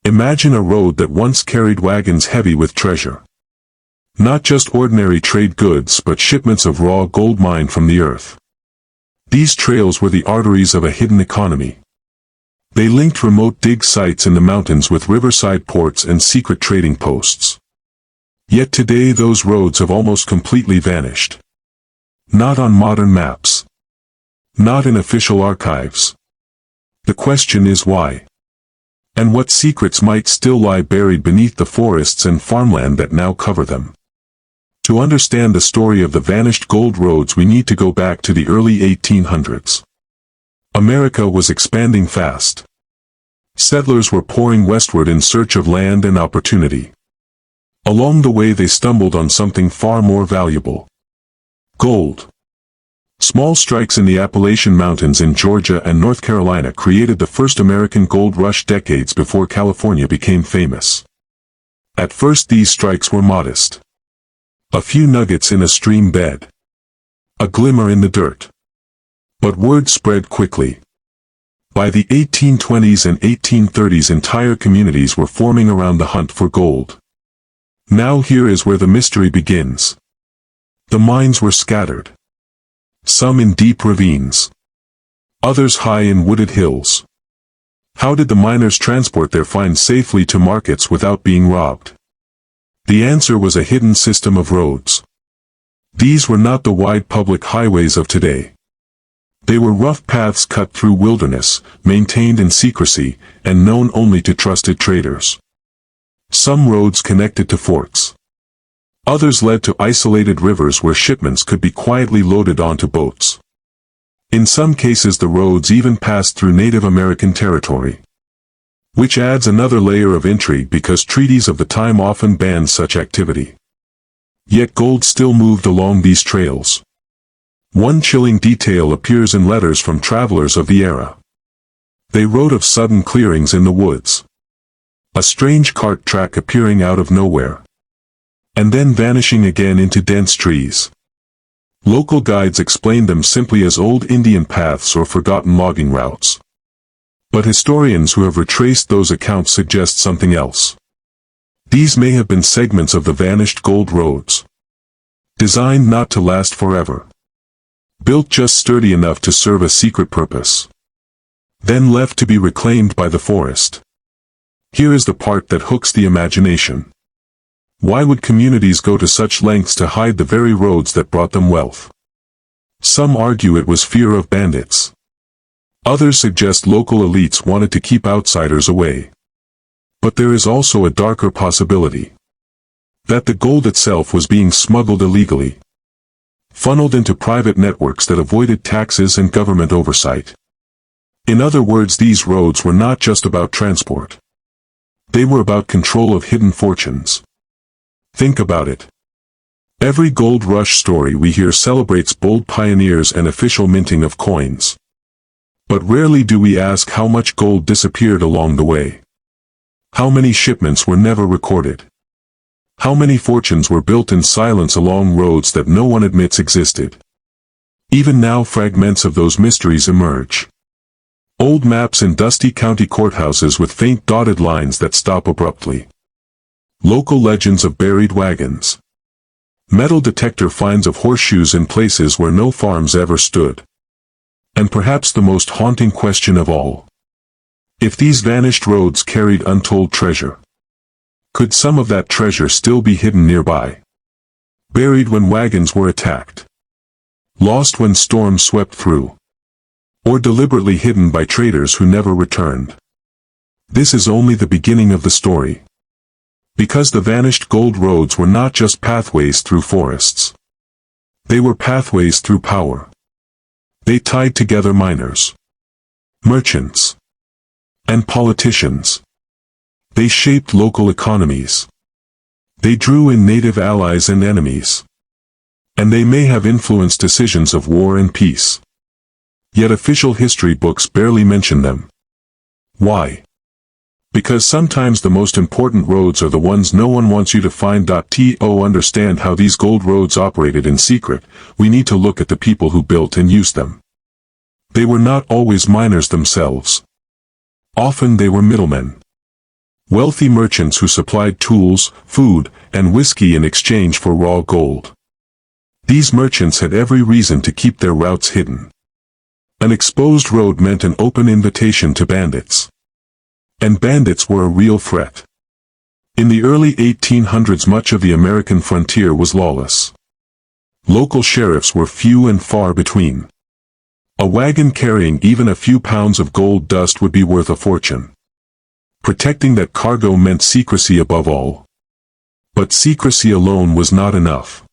Imagine a road that once carried wagons heavy with treasure. Not just ordinary trade goods but shipments of raw gold mined from the earth. These trails were the arteries of a hidden economy. They linked remote dig sites in the mountains with riverside ports and secret trading posts. Yet today those roads have almost completely vanished. Not on modern maps. Not in official archives. The question is why? And what secrets might still lie buried beneath the forests and farmland that now cover them? To understand the story of the vanished gold roads we need to go back to the early 1800s. America was expanding fast. Settlers were pouring westward in search of land and opportunity. Along the way they stumbled on something far more valuable. Gold. Small strikes in the Appalachian Mountains in Georgia and North Carolina created the first American gold rush decades before California became famous. At first these strikes were modest. A few nuggets in a stream bed. A glimmer in the dirt. But word spread quickly. By the 1820s and 1830s entire communities were forming around the hunt for gold. Now here is where the mystery begins. The mines were scattered. Some in deep ravines. Others high in wooded hills. How did the miners transport their finds safely to markets without being robbed? The answer was a hidden system of roads. These were not the wide public highways of today. They were rough paths cut through wilderness, maintained in secrecy, and known only to trusted traders. Some roads connected to forts. Others led to isolated rivers where shipments could be quietly loaded onto boats. In some cases the roads even passed through Native American territory. Which adds another layer of intrigue because treaties of the time often banned such activity. Yet gold still moved along these trails. One chilling detail appears in letters from travelers of the era. They wrote of sudden clearings in the woods. A strange cart track appearing out of nowhere. And then vanishing again into dense trees. Local guides explained them simply as old Indian paths or forgotten logging routes. But historians who have retraced those accounts suggest something else. These may have been segments of the vanished gold roads. Designed not to last forever. Built just sturdy enough to serve a secret purpose. Then left to be reclaimed by the forest. Here is the part that hooks the imagination. Why would communities go to such lengths to hide the very roads that brought them wealth? Some argue it was fear of bandits. Others suggest local elites wanted to keep outsiders away. But there is also a darker possibility. That the gold itself was being smuggled illegally. Funneled into private networks that avoided taxes and government oversight. In other words, these roads were not just about transport. They were about control of hidden fortunes. Think about it. Every gold rush story we hear celebrates bold pioneers and official minting of coins. But rarely do we ask how much gold disappeared along the way. How many shipments were never recorded? How many fortunes were built in silence along roads that no one admits existed? Even now fragments of those mysteries emerge. Old maps in dusty county courthouses with faint dotted lines that stop abruptly. Local legends of buried wagons. Metal detector finds of horseshoes in places where no farms ever stood. And perhaps the most haunting question of all. If these vanished roads carried untold treasure, could some of that treasure still be hidden nearby? Buried when wagons were attacked. Lost when storms swept through. Or deliberately hidden by traders who never returned. This is only the beginning of the story. Because the vanished gold roads were not just pathways through forests. They were pathways through power. They tied together miners, merchants, and politicians. They shaped local economies. They drew in native allies and enemies. And they may have influenced decisions of war and peace. Yet official history books barely mention them. Why? Because sometimes the most important roads are the ones no one wants you to find. To understand how these gold roads operated in secret, we need to look at the people who built and used them. They were not always miners themselves. Often they were middlemen. Wealthy merchants who supplied tools, food, and whiskey in exchange for raw gold. These merchants had every reason to keep their routes hidden. An exposed road meant an open invitation to bandits. And bandits were a real threat. In the early 1800s, much of the American frontier was lawless. Local sheriffs were few and far between. A wagon carrying even a few pounds of gold dust would be worth a fortune. Protecting that cargo meant secrecy above all. But secrecy alone was not enough.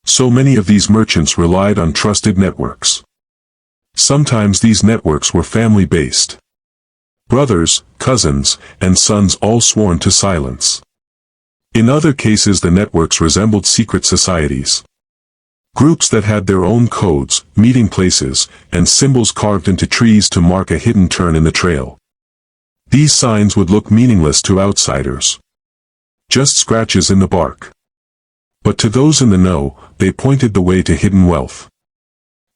So many of these merchants relied on trusted networks. Sometimes these networks were family-based. Brothers, cousins, and sons all sworn to silence. In other cases, the networks resembled secret societies. Groups that had their own codes, meeting places, and symbols carved into trees to mark a hidden turn in the trail. These signs would look meaningless to outsiders. Just scratches in the bark. But to those in the know, they pointed the way to hidden wealth.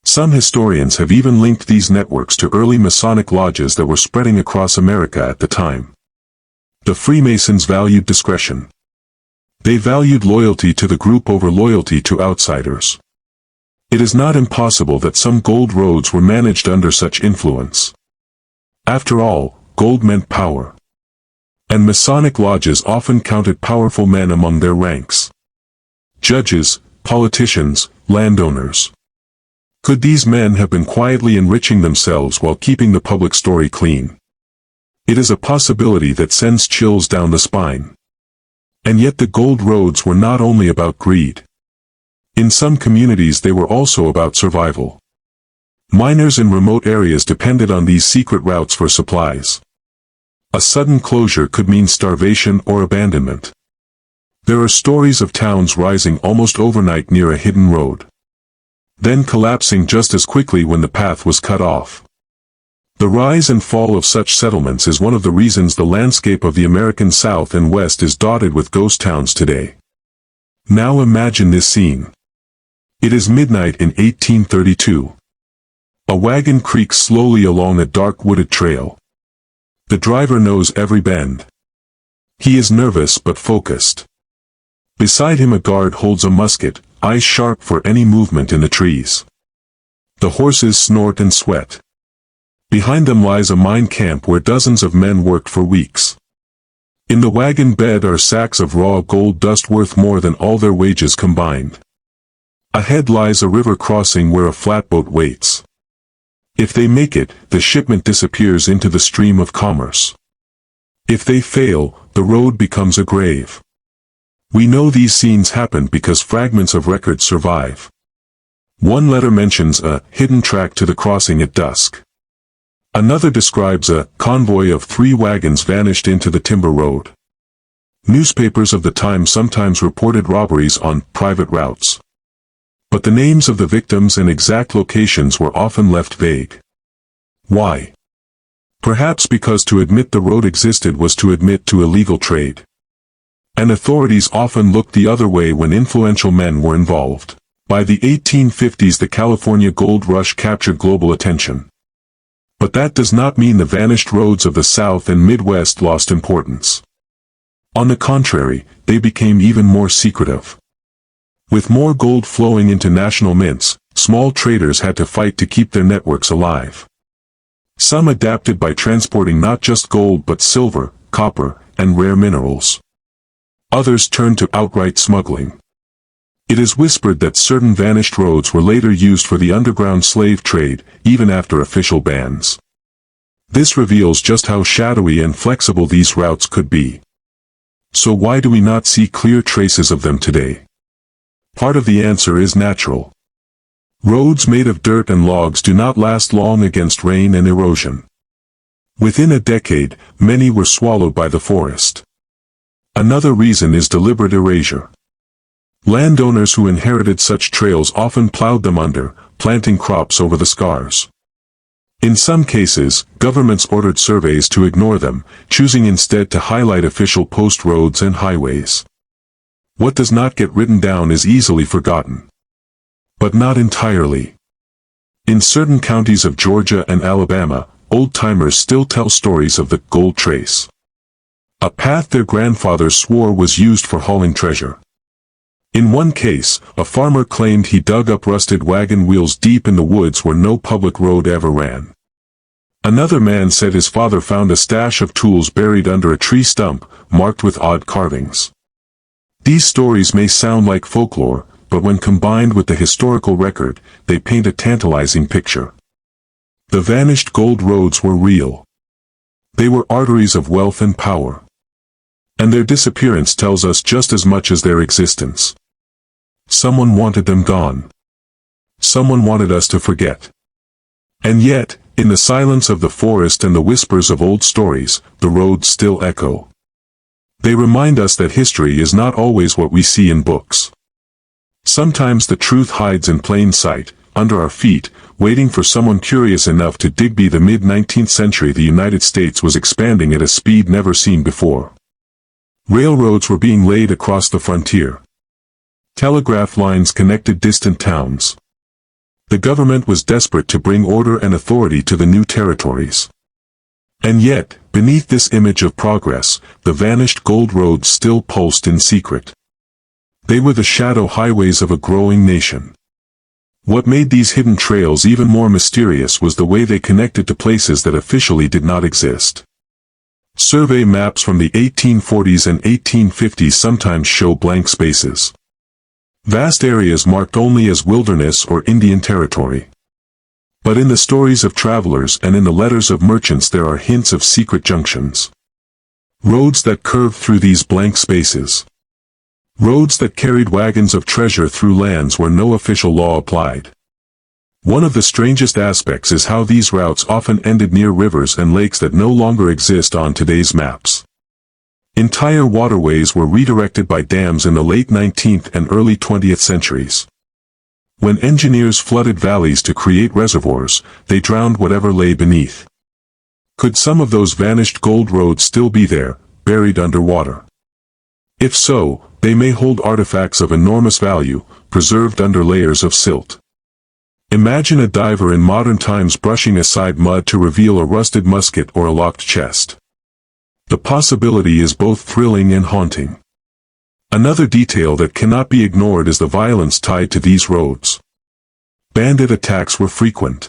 Some historians have even linked these networks to early Masonic lodges that were spreading across America at the time. The Freemasons valued discretion. They valued loyalty to the group over loyalty to outsiders. It is not impossible that some gold roads were managed under such influence. After all, gold meant power. And Masonic lodges often counted powerful men among their ranks. Judges, politicians, landowners. Could these men have been quietly enriching themselves while keeping the public story clean? It is a possibility that sends chills down the spine. And yet the gold roads were not only about greed. In some communities they were also about survival. Miners in remote areas depended on these secret routes for supplies. A sudden closure could mean starvation or abandonment. There are stories of towns rising almost overnight near a hidden road, then collapsing just as quickly when the path was cut off. The rise and fall of such settlements is one of the reasons the landscape of the American South and West is dotted with ghost towns today. Now imagine this scene. It is midnight in 1832. A wagon creaks slowly along a dark wooded trail. The driver knows every bend. He is nervous but focused. Beside him a guard holds a musket, eyes sharp for any movement in the trees. The horses snort and sweat. Behind them lies a mine camp where dozens of men worked for weeks. In the wagon bed are sacks of raw gold dust worth more than all their wages combined. Ahead lies a river crossing where a flatboat waits. If they make it, the shipment disappears into the stream of commerce. If they fail, the road becomes a grave. We know these scenes happened because fragments of records survive. One letter mentions a hidden track to the crossing at dusk. Another describes a convoy of 3 wagons vanished into the timber road. Newspapers of the time sometimes reported robberies on private routes. But the names of the victims and exact locations were often left vague. Why? Perhaps because to admit the road existed was to admit to illegal trade. And authorities often looked the other way when influential men were involved. By the 1850s the California gold rush captured global attention. But that does not mean the vanished roads of the South and Midwest lost importance. On the contrary, they became even more secretive. With more gold flowing into national mints, small traders had to fight to keep their networks alive. Some adapted by transporting not just gold but silver, copper, and rare minerals. Others turned to outright smuggling. It is whispered that certain vanished roads were later used for the underground slave trade, even after official bans. This reveals just how shadowy and flexible these routes could be. So why do we not see clear traces of them today? Part of the answer is natural. Roads made of dirt and logs do not last long against rain and erosion. Within a decade, many were swallowed by the forest. Another reason is deliberate erasure. Landowners who inherited such trails often plowed them under, planting crops over the scars. In some cases, governments ordered surveys to ignore them, choosing instead to highlight official post roads and highways. What does not get written down is easily forgotten. But not entirely. In certain counties of Georgia and Alabama, old-timers still tell stories of the gold trace. a path their grandfathers swore was used for hauling treasure. In one case, a farmer claimed he dug up rusted wagon wheels deep in the woods where no public road ever ran. Another man said his father found a stash of tools buried under a tree stump, marked with odd carvings. These stories may sound like folklore, but when combined with the historical record, they paint a tantalizing picture. The vanished gold roads were real. They were arteries of wealth and power. And their disappearance tells us just as much as their existence. Someone wanted them gone. Someone wanted us to forget. And yet, in the silence of the forest and the whispers of old stories, the roads still echo. They remind us that history is not always what we see in books. Sometimes the truth hides in plain sight, under our feet, waiting for someone curious enough to dig. By the mid-19th century, the United States was expanding at a speed never seen before. Railroads were being laid across the frontier. Telegraph lines connected distant towns. The government was desperate to bring order and authority to the new territories. And yet, beneath this image of progress, the vanished gold roads still pulsed in secret. They were the shadow highways of a growing nation. What made these hidden trails even more mysterious was the way they connected to places that officially did not exist. Survey maps from the 1840s and 1850s sometimes show blank spaces. Vast areas marked only as wilderness or Indian territory. But in the stories of travelers and in the letters of merchants there are hints of secret junctions. Roads that curved through these blank spaces. Roads that carried wagons of treasure through lands where no official law applied. One of the strangest aspects is how these routes often ended near rivers and lakes that no longer exist on today's maps. Entire waterways were redirected by dams in the late 19th and early 20th centuries. When engineers flooded valleys to create reservoirs, they drowned whatever lay beneath. Could some of those vanished gold roads still be there, buried underwater? If so, they may hold artifacts of enormous value, preserved under layers of silt. Imagine a diver in modern times brushing aside mud to reveal a rusted musket or a locked chest. The possibility is both thrilling and haunting. Another detail that cannot be ignored is the violence tied to these roads. Bandit attacks were frequent.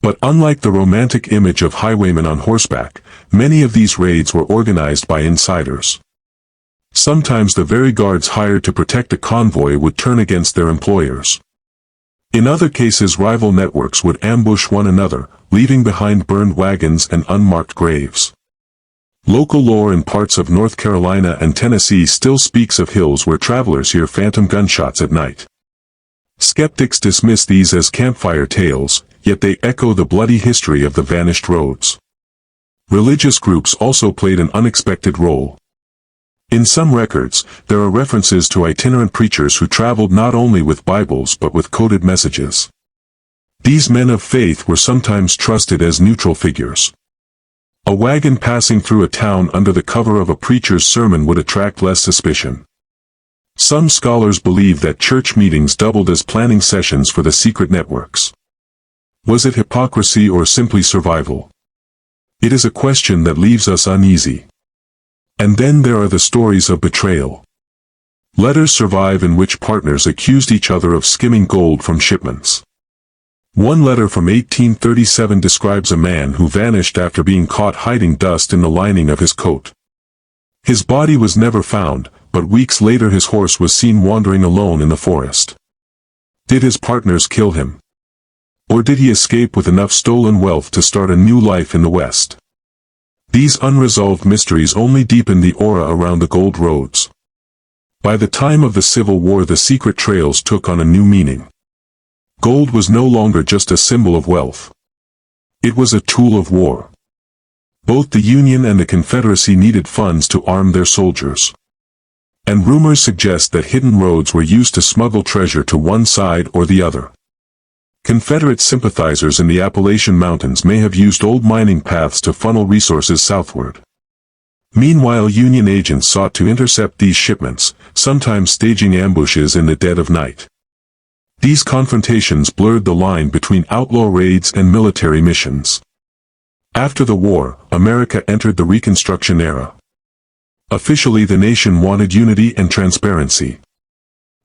But unlike the romantic image of highwaymen on horseback, many of these raids were organized by insiders. Sometimes the very guards hired to protect a convoy would turn against their employers. In other cases, rival networks would ambush one another, leaving behind burned wagons and unmarked graves. Local lore in parts of North Carolina and Tennessee still speaks of hills where travelers hear phantom gunshots at night. Skeptics dismiss these as campfire tales, yet they echo the bloody history of the vanished roads. Religious groups also played an unexpected role. In some records, there are references to itinerant preachers who traveled not only with Bibles but with coded messages. These men of faith were sometimes trusted as neutral figures. A wagon passing through a town under the cover of a preacher's sermon would attract less suspicion. Some scholars believe that church meetings doubled as planning sessions for the secret networks. Was it hypocrisy or simply survival? It is a question that leaves us uneasy. And then there are the stories of betrayal. Letters survive in which partners accused each other of skimming gold from shipments. One letter from 1837 describes a man who vanished after being caught hiding dust in the lining of his coat. His body was never found, but weeks later his horse was seen wandering alone in the forest. Did his partners kill him? Or did he escape with enough stolen wealth to start a new life in the West? These unresolved mysteries only deepen the aura around the gold roads. By the time of the Civil War, the secret trails took on a new meaning. Gold was no longer just a symbol of wealth. It was a tool of war. Both the Union and the Confederacy needed funds to arm their soldiers. And rumors suggest that hidden roads were used to smuggle treasure to one side or the other. Confederate sympathizers in the Appalachian Mountains may have used old mining paths to funnel resources southward. Meanwhile, Union agents sought to intercept these shipments, sometimes staging ambushes in the dead of night. These confrontations blurred the line between outlaw raids and military missions. After the war, America entered the Reconstruction era. Officially, the nation wanted unity and transparency.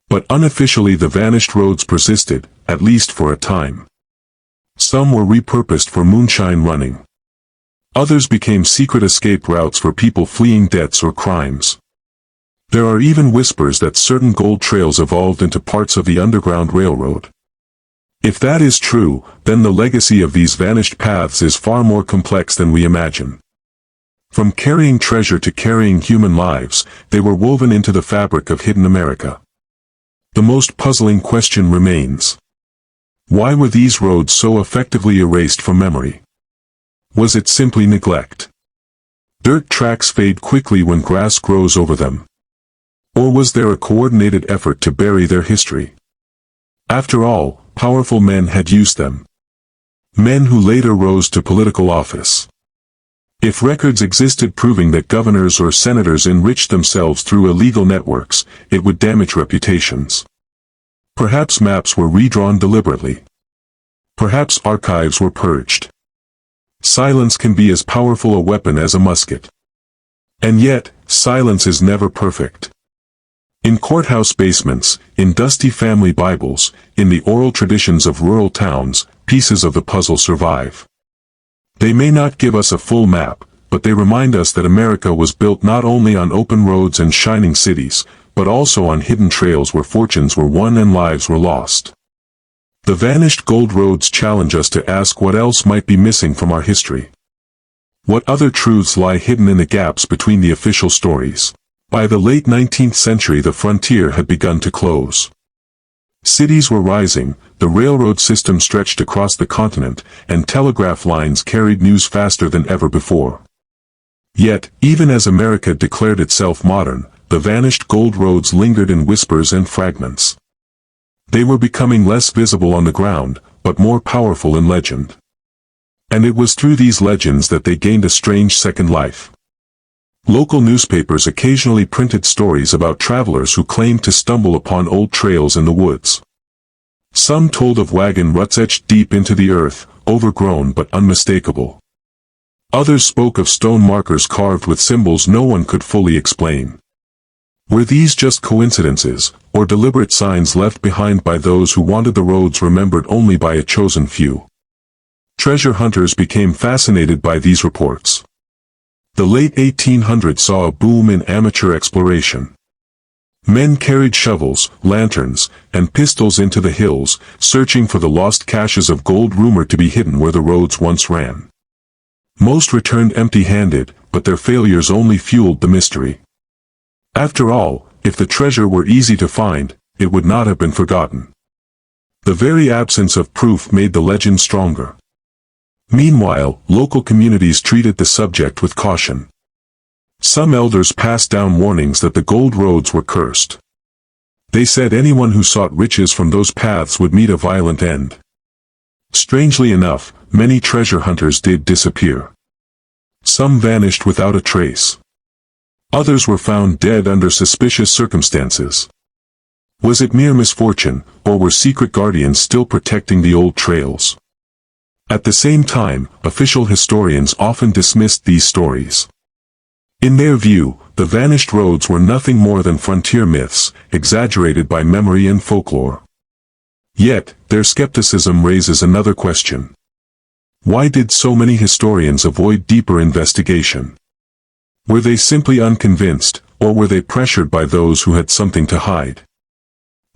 But unofficially, the vanished roads persisted, at least for a time. Some were repurposed for moonshine running. Others became secret escape routes for people fleeing debts or crimes. There are even whispers that certain gold trails evolved into parts of the Underground Railroad. If that is true, then the legacy of these vanished paths is far more complex than we imagine. From carrying treasure to carrying human lives, they were woven into the fabric of hidden America. The most puzzling question remains. Why were these roads so effectively erased from memory? Was it simply neglect? Dirt tracks fade quickly when grass grows over them. Or was there a coordinated effort to bury their history? After all, powerful men had used them. Men who later rose to political office. If records existed proving that governors or senators enriched themselves through illegal networks, it would damage reputations. Perhaps maps were redrawn deliberately. Perhaps archives were purged. Silence can be as powerful a weapon as a musket. And yet, silence is never perfect. In courthouse basements, in dusty family Bibles, in the oral traditions of rural towns, pieces of the puzzle survive. They may not give us a full map, but they remind us that America was built not only on open roads and shining cities, but also on hidden trails where fortunes were won and lives were lost. The vanished gold roads challenge us to ask what else might be missing from our history. What other truths lie hidden in the gaps between the official stories? By the late 19th century, the frontier had begun to close. Cities were rising, the railroad system stretched across the continent, and telegraph lines carried news faster than ever before. Yet, even as America declared itself modern, the vanished gold roads lingered in whispers and fragments. They were becoming less visible on the ground, but more powerful in legend. And it was through these legends that they gained a strange second life. Local newspapers occasionally printed stories about travelers who claimed to stumble upon old trails in the woods. Some told of wagon ruts etched deep into the earth, overgrown but unmistakable. Others spoke of stone markers carved with symbols no one could fully explain. Were these just coincidences, or deliberate signs left behind by those who wanted the roads remembered only by a chosen few? Treasure hunters became fascinated by these reports. The late 1800s saw a boom in amateur exploration. Men carried shovels, lanterns, and pistols into the hills, searching for the lost caches of gold rumored to be hidden where the roads once ran. Most returned empty-handed, but their failures only fueled the mystery. After all, if the treasure were easy to find, it would not have been forgotten. The very absence of proof made the legend stronger. Meanwhile, local communities treated the subject with caution. Some elders passed down warnings that the gold roads were cursed. They said anyone who sought riches from those paths would meet a violent end. Strangely enough, many treasure hunters did disappear. Some vanished without a trace. Others were found dead under suspicious circumstances. Was it mere misfortune, or were secret guardians still protecting the old trails? At the same time, official historians often dismissed these stories. In their view, the vanished roads were nothing more than frontier myths, exaggerated by memory and folklore. Yet, their skepticism raises another question. Why did so many historians avoid deeper investigation? Were they simply unconvinced, or were they pressured by those who had something to hide?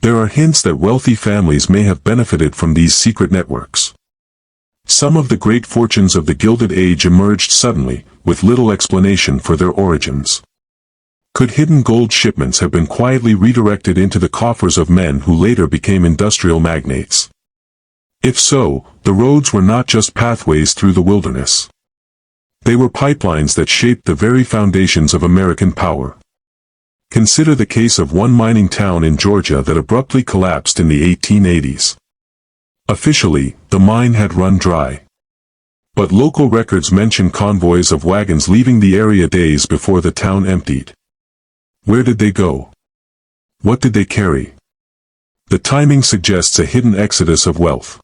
There are hints that wealthy families may have benefited from these secret networks. Some of the great fortunes of the Gilded Age emerged suddenly, with little explanation for their origins. Could hidden gold shipments have been quietly redirected into the coffers of men who later became industrial magnates? If so, the roads were not just pathways through the wilderness. They were pipelines that shaped the very foundations of American power. Consider the case of one mining town in Georgia that abruptly collapsed in the 1880s. Officially, the mine had run dry. But local records mention convoys of wagons leaving the area days before the town emptied. Where did they go? What did they carry? The timing suggests a hidden exodus of wealth.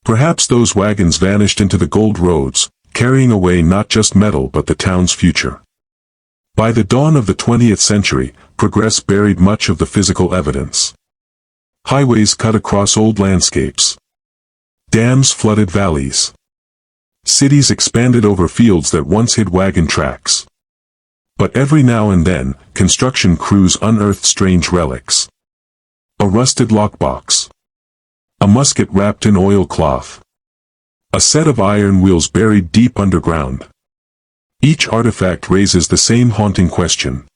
Perhaps those wagons vanished into the gold roads, carrying away not just metal but the town's future. By the dawn of the 20th century, progress buried much of the physical evidence. Highways cut across old landscapes. Dams flooded valleys. Cities expanded over fields that once hid wagon tracks. But every now and then, construction crews unearthed strange relics. A rusted lockbox. A musket wrapped in oilcloth. A set of iron wheels buried deep underground. Each artifact raises the same haunting question.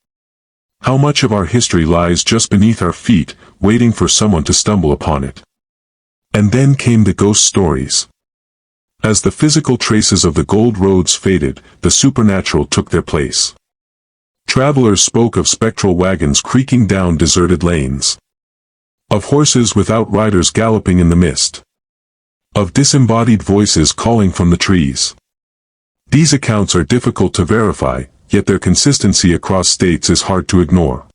How much of our history lies just beneath our feet, waiting for someone to stumble upon it? And then came the ghost stories. As the physical traces of the gold roads faded, the supernatural took their place. Travelers spoke of spectral wagons creaking down deserted lanes. Of horses without riders galloping in the mist. Of disembodied voices calling from the trees. These accounts are difficult to verify, yet their consistency across states is hard to ignore.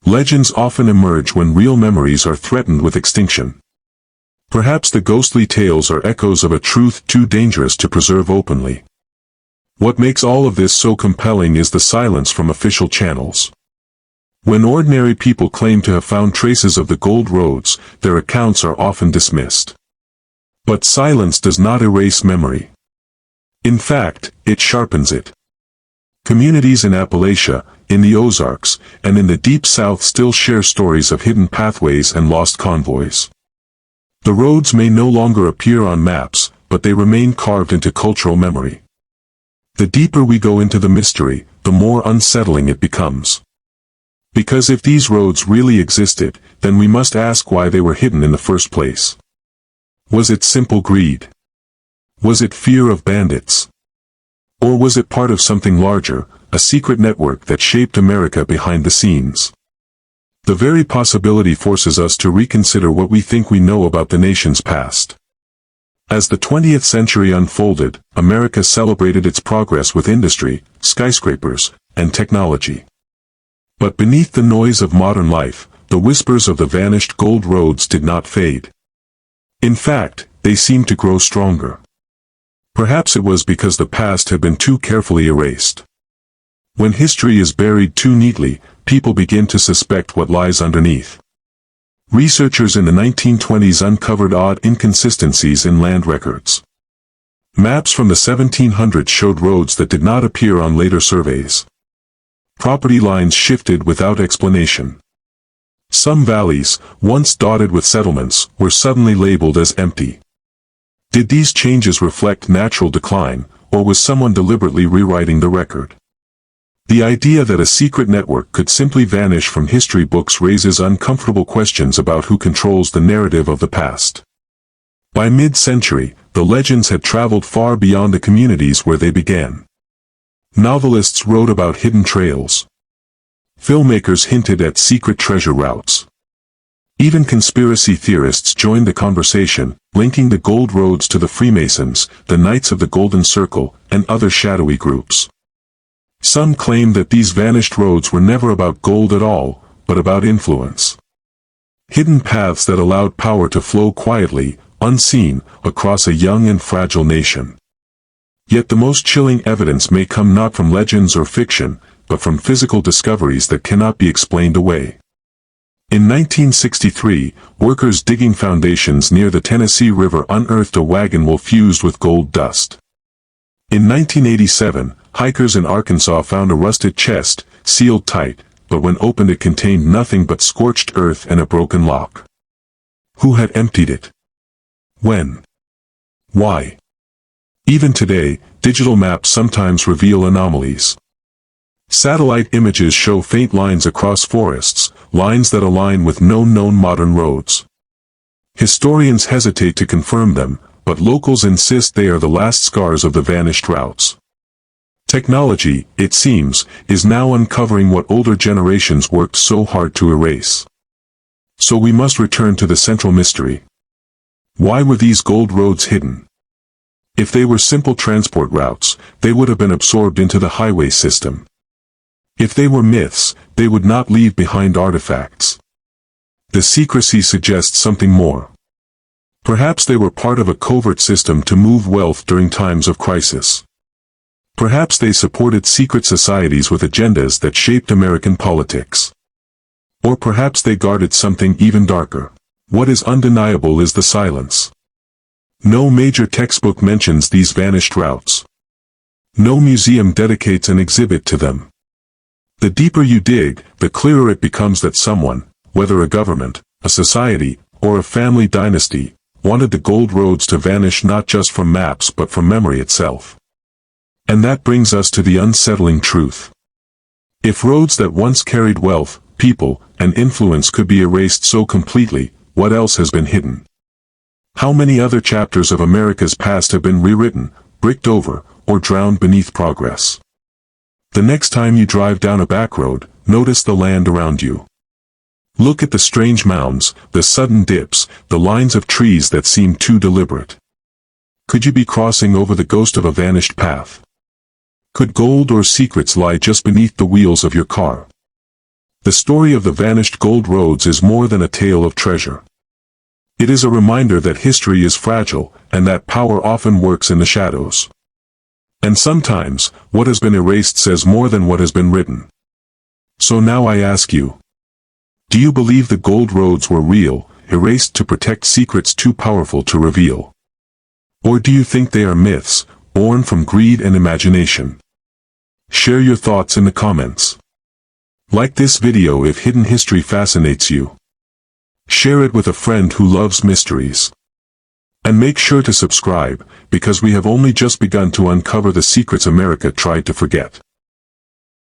Legends often emerge when real memories are threatened with extinction. Perhaps the ghostly tales are echoes of a truth too dangerous to preserve openly. What makes all of this so compelling is the silence from official channels. When ordinary people claim to have found traces of the gold roads, their accounts are often dismissed. But silence does not erase memory. In fact, it sharpens it. Communities in Appalachia, in the Ozarks, and in the Deep South still share stories of hidden pathways and lost convoys. The roads may no longer appear on maps, but they remain carved into cultural memory. The deeper we go into the mystery, the more unsettling it becomes. Because if these roads really existed, then we must ask why they were hidden in the first place. Was it simple greed? Was it fear of bandits? Or was it part of something larger, a secret network that shaped America behind the scenes? The very possibility forces us to reconsider what we think we know about the nation's past. As the 20th century unfolded, America celebrated its progress with industry, skyscrapers, and technology. But beneath the noise of modern life, the whispers of the vanished gold roads did not fade. In fact, they seemed to grow stronger. Perhaps it was because the past had been too carefully erased. When history is buried too neatly, people begin to suspect what lies underneath. Researchers in the 1920s uncovered odd inconsistencies in land records. Maps from the 1700s showed roads that did not appear on later surveys. Property lines shifted without explanation. Some valleys, once dotted with settlements, were suddenly labeled as empty. Did these changes reflect natural decline, or was someone deliberately rewriting the record? The idea that a secret network could simply vanish from history books raises uncomfortable questions about who controls the narrative of the past. By mid-century, the legends had traveled far beyond the communities where they began. Novelists wrote about hidden trails. Filmmakers hinted at secret treasure routes. Even conspiracy theorists joined the conversation, linking the gold roads to the Freemasons, the Knights of the Golden Circle, and other shadowy groups. Some claimed that these vanished roads were never about gold at all, but about influence. Hidden paths that allowed power to flow quietly, unseen, across a young and fragile nation. Yet the most chilling evidence may come not from legends or fiction, but from physical discoveries that cannot be explained away. In 1963, workers digging foundations near the Tennessee River unearthed a wagon wheel fused with gold dust. In 1987, hikers in Arkansas found a rusted chest, sealed tight, but when opened it contained nothing but scorched earth and a broken lock. Who had emptied it? When? Why? Even today, digital maps sometimes reveal anomalies. Satellite images show faint lines across forests, lines that align with no known modern roads. Historians hesitate to confirm them, but locals insist they are the last scars of the vanished routes. Technology, it seems, is now uncovering what older generations worked so hard to erase. So we must return to the central mystery. Why were these gold roads hidden? If they were simple transport routes, they would have been absorbed into the highway system. If they were myths, they would not leave behind artifacts. The secrecy suggests something more. Perhaps they were part of a covert system to move wealth during times of crisis. Perhaps they supported secret societies with agendas that shaped American politics. Or perhaps they guarded something even darker. What is undeniable is the silence. No major textbook mentions these vanished routes. No museum dedicates an exhibit to them. The deeper you dig, the clearer it becomes that someone, whether a government, a society, or a family dynasty, wanted the gold roads to vanish not just from maps but from memory itself. And that brings us to the unsettling truth. If roads that once carried wealth, people, and influence could be erased so completely, what else has been hidden? How many other chapters of America's past have been rewritten, bricked over, or drowned beneath progress? The next time you drive down a back road, notice the land around you. Look at the strange mounds, the sudden dips, the lines of trees that seem too deliberate. Could you be crossing over the ghost of a vanished path? Could gold or secrets lie just beneath the wheels of your car? The story of the vanished gold roads is more than a tale of treasure. It is a reminder that history is fragile, and that power often works in the shadows. And sometimes, what has been erased says more than what has been written. So now I ask you, do you believe the gold roads were real, erased to protect secrets too powerful to reveal? Or do you think they are myths, born from greed and imagination? Share your thoughts in the comments. Like this video if hidden history fascinates you. Share it with a friend who loves mysteries. And make sure to subscribe, because we have only just begun to uncover the secrets America tried to forget.